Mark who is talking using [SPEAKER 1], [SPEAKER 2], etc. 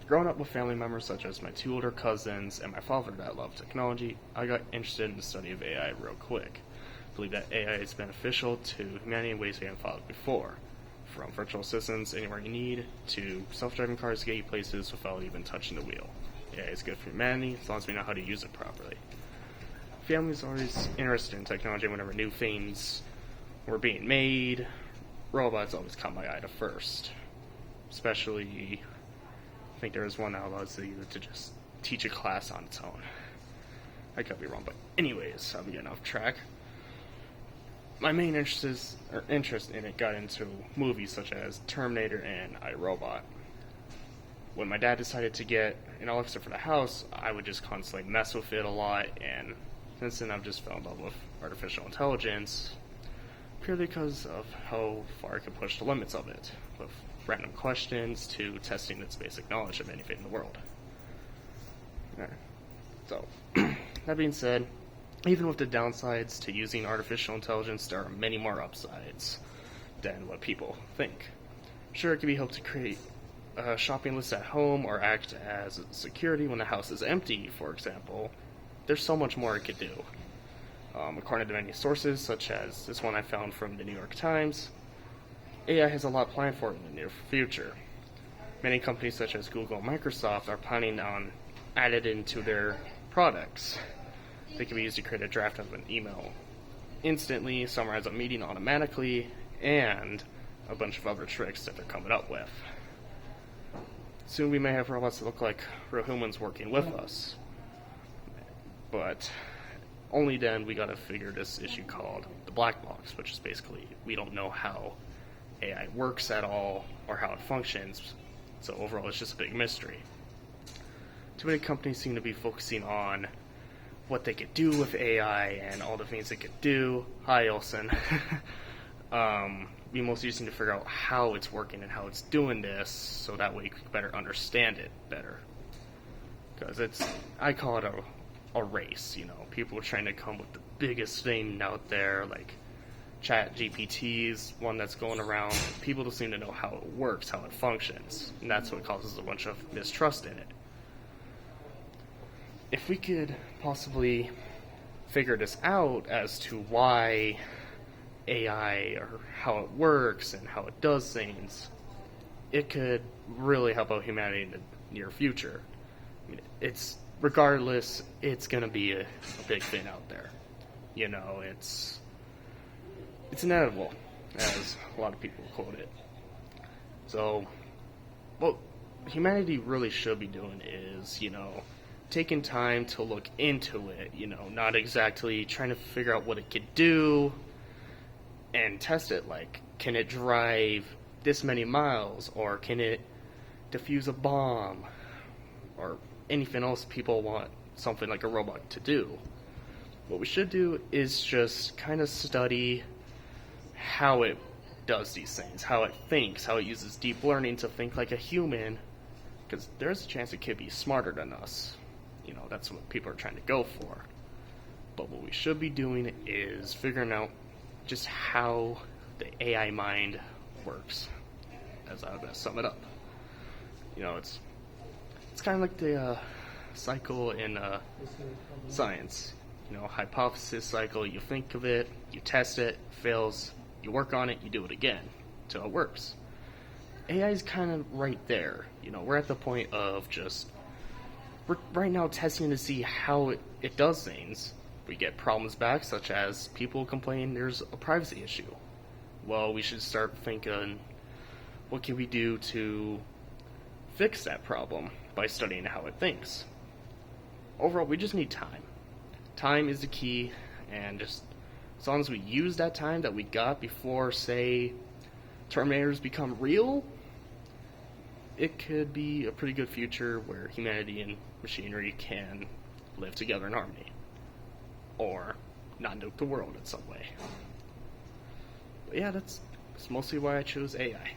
[SPEAKER 1] Growing up with family members such as my two older cousins and my father that love technology, I got interested in the study of AI real quick. I believe that AI is beneficial to humanity in ways we haven't thought of before. From virtual assistants anywhere you need, to self-driving cars to get you places without even touching the wheel. AI is good for humanity as long as we know how to use it properly. Family's always interested in technology whenever new things were being made. Robots always caught my eye to first. Especially, I think there was one that allows you to just teach a class on its own. I could be wrong, but anyways, I'm getting off track. My main interest in it got into movies such as Terminator and iRobot. When my dad decided to get an Alexa for the house, I would just constantly mess with it a lot, and since then I've just fell in love with artificial intelligence, purely because of how far I can push the limits of it, with random questions to testing its basic knowledge of anything in the world. Right. So, that being said, even with the downsides to using artificial intelligence, there are many more upsides than what people think. Sure, it can be helped to create a shopping list at home or act as security when the house is empty, for example. There's so much more it could do. According to many sources, such as this one I found from the New York Times, AI has a lot planned for it in the near future. Many companies such as Google and Microsoft are planning on added into their products. They can be used to create a draft of an email instantly, summarize a meeting automatically, and a bunch of other tricks that they're coming up with. Soon we may have robots that look like real humans working with us. But only then we gotta figure this issue called the black box, which is basically we don't know how AI works at all or how it functions, so overall it's just a big mystery. Too many companies seem to be focusing on what they could do with AI and all the things they could do. Hi, Olsen. We mostly just need to figure out how it's working and how it's doing this, so that way you can better understand it better. Because I call it a race, you know. People are trying to come with the biggest thing out there, like ChatGPT's one that's going around. People don't seem to know how it works, how it functions, and that's what causes a bunch of mistrust in it. If we could possibly figure this out as to why AI or how it works and how it does things, it could really help out humanity in the near future. I mean, regardless, it's going to be a big thing out there. You know, it's inevitable, as a lot of people quote it. So, what humanity really should be doing is, you know, taking time to look into it, you know, not exactly trying to figure out what it could do and test it, like, can it drive this many miles, or can it defuse a bomb, or anything else people want something like a robot to do. What we should do is just kind of study how it does these things, how it thinks, how it uses deep learning to think like a human, because there's a chance it could be smarter than us. You know, that's what people are trying to go for. But what we should be doing is figuring out just how the AI mind works, as I would sum it up. You know, it's kind of like the cycle in science. You know, hypothesis cycle, you think of it, you test it, fails, you work on it, you do it again, till it works. AI is kind of right there. You know, we're at the point of we're right now testing to see how it does things. We get problems back, such as people complain there's a privacy issue. Well, we should start thinking, what can we do to fix that problem by studying how it thinks? Overall, we just need time. Time is the key, and just as long as we use that time that we got before, say, Terminators become real, it could be a pretty good future where humanity and machinery can live together in harmony. Or not nuke the world in some way. But yeah, that's mostly why I chose AI.